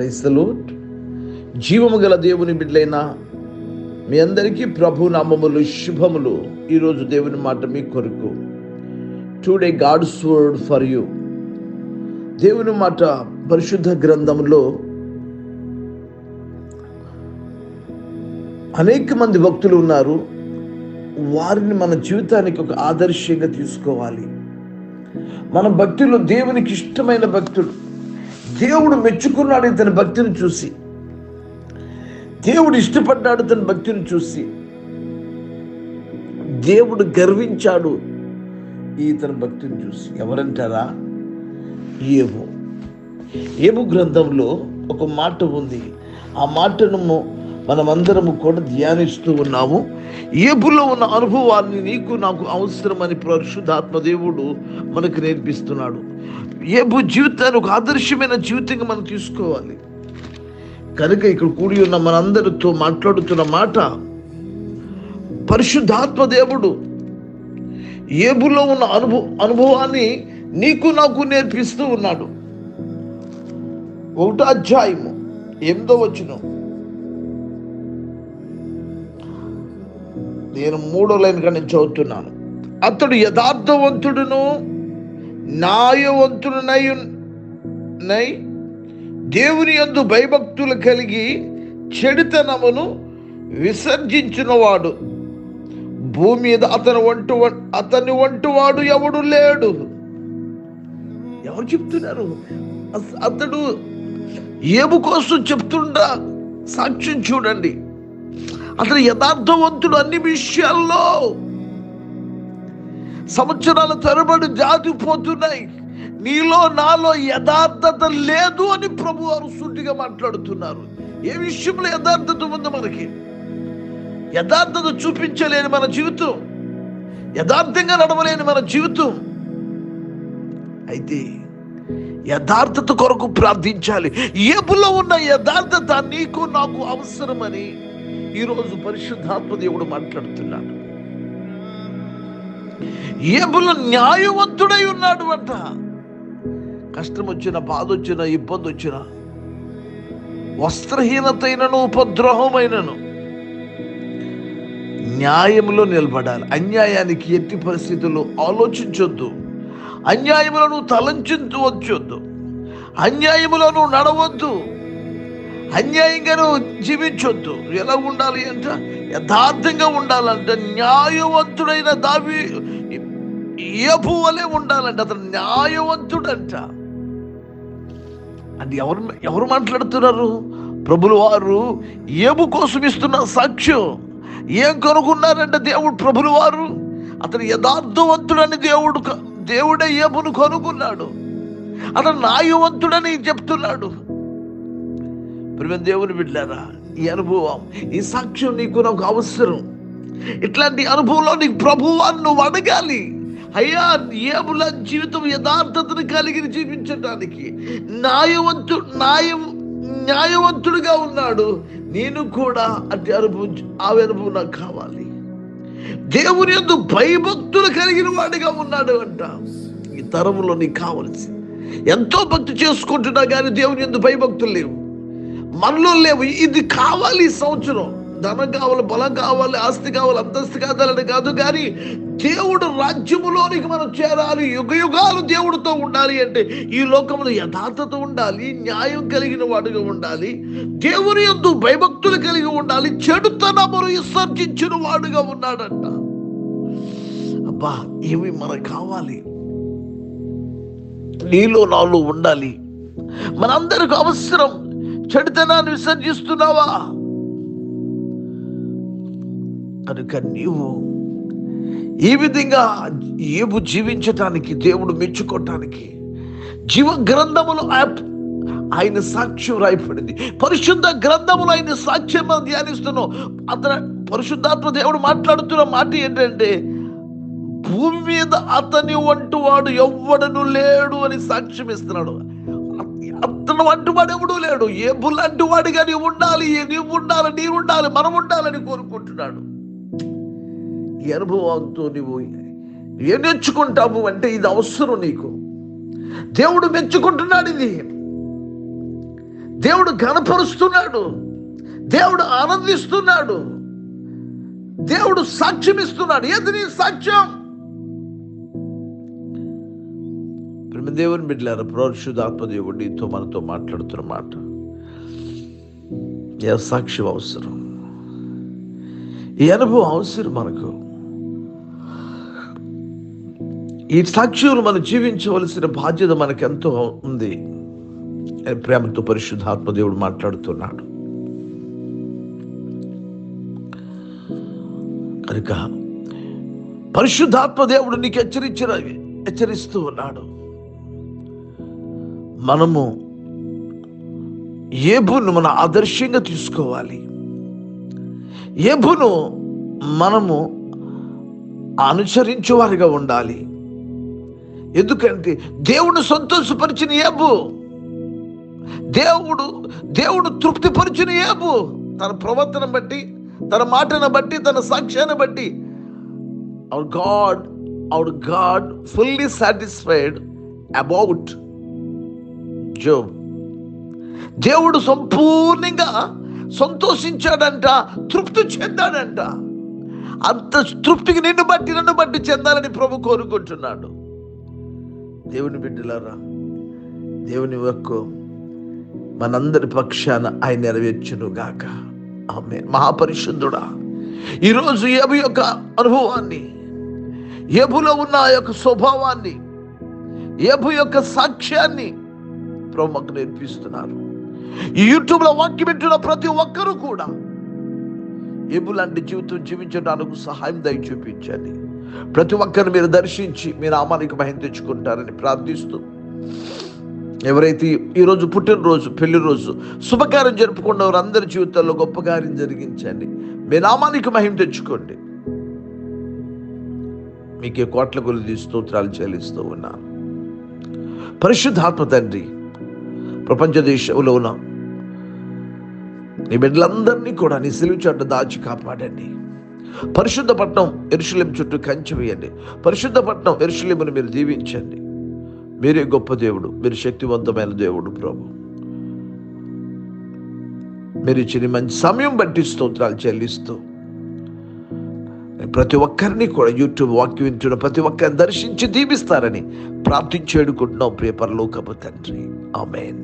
Praise the lord. జీవము గల దేవుని బిడ్డలైన మీ అందరికీ ప్రభు నామములు శుభములు. ఈరోజు దేవుని మాట మీ కొరకు. Today God's word for you. దేవుని మాట పరిశుద్ధ గ్రంథంలో అనేక మంది భక్తులు ఉన్నారు. వారిని మన జీవితానికి ఒక ఆదర్శంగా తీసుకోవాలి. మన భక్తులు దేవునికి ఇష్టమైన భక్తుడు. దేవుడు మెచ్చుకున్నాడు ఇతని భక్తిని చూసి, దేవుడు ఇష్టపడ్డాడు ఇతని భక్తిని చూసి, దేవుడు గర్వించాడు ఇతని భక్తిని చూసి. ఎవరంటారా? యోబు గ్రంథంలో ఒక మాట ఉంది. ఆ మాటను మనమందరము కూడా ధ్యానిస్తూ ఉన్నాము. యోబులో ఉన్న అనుభవాన్ని నీకు నాకు అవసరమని పరిశుద్ధాత్మ దేవుడు మనకు నేర్పిస్తున్నాడు. యోబు జీవితాన్ని ఒక ఆదర్శమైన జీవితంగా మనం తీసుకోవాలి. కనుక ఇక్కడ కూడి ఉన్న మనందరితో మాట్లాడుతున్న మాట పరిశుద్ధాత్మ దేవుడు యోబులో ఉన్న అనుభవాన్ని నీకు నాకు నేర్పిస్తూ ఉన్నాడు. 1వ అధ్యాయము 8వ వచనం, నేను 3వ లైన్ కానీ చదువుతున్నాను. అతడు యథార్థవంతుడును న్యాయవంతుడునై దేవుని యందు భయభక్తులు కలిగి చెడుతనమును విసర్జించినవాడు. భూమి మీద అతని వంటివాడు ఎవడు లేడు. ఎవరు చెప్తున్నారు? అతడు యోబు కోసం చెప్తుండా సాక్ష్యం చూడండి. అతను యథార్థవంతుడు అన్ని విషయాల్లో. సంవత్సరాల తరబడి జాతిపోతున్నాయి, నీలో నాలో యథార్థత లేదు అని ప్రభు వారు సూటిగా మాట్లాడుతున్నారు. ఏ విషయంలో యథార్థత ఉంది మనకి? యథార్థత చూపించలేని మన జీవితం, యథార్థంగా నడవలేని మన జీవితం. అయితే యథార్థత కొరకు ప్రార్థించాలి. యోబులో ఉన్న యథార్థత నీకు నాకు అవసరమని ఈరోజు పరిశుద్ధాత్మ దేవుడు మాట్లాడుతున్నాడు. యోబులో న్యాయవంతుడై ఉన్నాడు అంట. కష్టం వచ్చిన, బాధ వచ్చిన, ఇబ్బంది వచ్చిన, వస్త్రహీనతైనను ఉపద్రోహమైనను న్యాయంలో నిలబడాలి. అన్యాయానికి ఎట్టి పరిస్థితుల్లో ఆలోచించొద్దు. అన్యాయములను తలంచవద్దు. అన్యాయములను నడవద్దు. అన్యాయంగాను జీవించొద్దు. ఎలా ఉండాలి అంట? యథార్థంగా ఉండాలంట. న్యాయవంతుడైన యోబు వలె ఉండాలంట. అతను న్యాయవంతుడంట. అంటే ఎవరు మాట్లాడుతున్నారు? ప్రభులు వారు యోబు కోసం ఇస్తున్న సాక్ష్యం. ఏం కనుగొన్నారంటే దేవుడు, ప్రభులు వారు అతను యథార్థవంతుడని దేవుడే యోబును కనుగొన్నాడు. అతను న్యాయవంతుడని చెప్తున్నాడు. దేవుని బిడ్డలారా, ఈ అనుభవం, ఈ సాక్ష్యం నీకు నాకు అవసరం. ఇట్లాంటి అనుభవంలో నీకు ప్రభువాన్ని నువ్వు అడగాలి. అయ్యా, యోబుల జీవితం యథార్థతను కలిగి జీవించడానికి న్యాయవంతుడిగా ఉన్నాడు. నేను కూడా అట్టి అనుభవం నాకు కావాలి. దేవుని యందు భయభక్తులు కలిగిన వాడిగా ఉన్నాడు అంట. ఈ తరంలో నీకు కావలసి ఎంతో భక్తి చేసుకుంటున్నా కానీ దేవుని యందు భయభక్తులు లేవు, మనలో లేవు. ఇది కావాలి. ఈ సంవత్సరం ధనం కావాలి, బలం కావాలి, ఆస్తి కావాలి, అంతస్తు కావాలని కాదు, కానీ దేవుడు రాజ్యములోనికి మనం చేరాలి. యుగాలు దేవుడితో ఉండాలి అంటే ఈ లోకంలో యథార్థత ఉండాలి, న్యాయం కలిగిన వాడుగా ఉండాలి, దేవుని యందు భయభక్తులు కలిగి ఉండాలి, చెడుతనమును విసర్జించిన వాడుగా ఉన్నాడంట. అబ్బా, ఏమి మనకు కావాలి? నీలో నాలో ఉండాలి. మనందరికి అవసరం. చెడుతనాన్ని విసర్జిస్తున్నావా? కనుక నీవు ఈ విధంగా యోబు జీవించటానికి, దేవుడు మెచ్చుకోవటానికి జీవ గ్రంథములో ఆయన సాక్ష్యం రాయబడింది. పరిశుద్ధ గ్రంథములో ఆయన సాక్ష్యం మనం ధ్యానిస్తున్నాం. అతను పరిశుద్ధాత్మ దేవుడు మాట్లాడుతున్న మాట ఏంటంటే, భూమి మీద అతని వంటి వాడు ఎవ్వడను లేడు అని సాక్ష్యం ఇస్తున్నాడు. అతను వంటి వాడు ఎవడు లేడు. యోబు లాంటి వాడిగా నీవు ఉండాలి, నీవు ఉండాలి, మనం ఉండాలని కోరుకుంటున్నాడు. ఈ అనుభవంతో నువ్వు ఏం నేర్చుకుంటావు అంటే ఇది అవసరం నీకు. దేవుడు మెచ్చుకుంటున్నాడు. ఇది దేవుడు ఘనపరుస్తున్నాడు, దేవుడు ఆనందిస్తున్నాడు, దేవుడు సాక్ష్యం ఇస్తున్నాడు. ఏది నీ సాక్ష్యం? దేవుని బిడ్డలారా, పరిశుద్ధాత్మ దేవుడు నీతో మనతో మాట్లాడుతున్న మాట, ఏ సాక్ష్యం అవసరం, ఈ అనుభవం అవసరం మనకు. ఈ సాక్ష్యం మనం జీవించవలసిన బాధ్యత మనకెంతో ఉంది అని ప్రేమతో పరిశుద్ధాత్మ దేవుడు మాట్లాడుతున్నాడు. కనుక పరిశుద్ధాత్మ దేవుడు నీకు హెచ్చరిస్తూ ఉన్నాడు. మనము యోబును మన ఆదర్శంగా తీసుకోవాలి. యోబును మనము అనుసరించేవారిగా ఉండాలి. ఎందుకంటే దేవుడు సంతోషపరిచిన యోబు, దేవుడు తృప్తిపరిచిన యోబు, తన ప్రవర్తన బట్టి, తన మాటను బట్టి, తన సాక్ష్యాన్ని బట్టి our God fully satisfied about Job. దేవుడు సంపూర్ణంగా సంతోషించాడంట, తృప్తి చెందాడంట. అంత తృప్తికి నన్ను బట్టి చెందాలని ప్రభు కోరుకుంటున్నాడు. దేవుని బిడ్డలారా, దేవుని వాక్కు మనందరి పక్షాన ఆయన నెరవేర్చును గాక. ఆమేన్. మహాపరిశుద్ధుడా, ఈరోజు యోబు యొక్క అనుభవాన్ని, యోబులో ఉన్న ఆ యొక్క స్వభావాన్ని, యోబు యొక్క సాక్ష్యాన్ని ప్రభు మాకు నేర్పిస్తున్నారు. ఈ యూట్యూబ్లో వాక్యం వింటున్న ప్రతి ఒక్కరూ కూడా యోబు లాంటి జీవితం జీవించడానికి సహాయం దయ చూపించండి. ప్రతి ఒక్కరిని మీరు దర్శించి మీ నామానికి మహిమ తెచ్చుకుంటారని ప్రార్థిస్తూ, ఎవరైతే ఈరోజు పుట్టినరోజు, పెళ్లి రోజు, శుభకార్యం జరుపుకున్న వారందరి జీవితాల్లో గొప్ప కార్యం జరిగించండి. మీ నామానికి మహిమ తెచ్చుకోండి. మీకే కోట్ల కొలది స్తోత్రాలు చెల్లిస్తూ ఉన్నాను. పరిశుద్ధాత్మ తండ్రి, ప్రపంచ దేశంలో ఉన్న నీ బిడ్డలందరినీ కూడా నీ సిలువ చాటున దాచి కాపాడండి. పరిశుద్ధ పట్టణం యెరూషలేము చుట్టూ కంచె వేయండి. పరిశుద్ధ పట్టణం యెరూషలేమును మీరు దీవించండి. మీరే గొప్ప దేవుడు, మీరు శక్తివంతమైన దేవుడు ప్రభు. మీరు ఇచ్చిన మంచి సమయం బట్టి స్తోత్రాలు చెల్లిస్తూ, ప్రతి ఒక్కరిని కూడా యూట్యూబ్ వాక్యం వింటున్న ప్రతి ఒక్కరిని దర్శించి దీవిస్తారని ప్రార్థించి వేడుకుంటున్నాం ప్రియ పరలోకపు తండ్రి. ఆమేన్.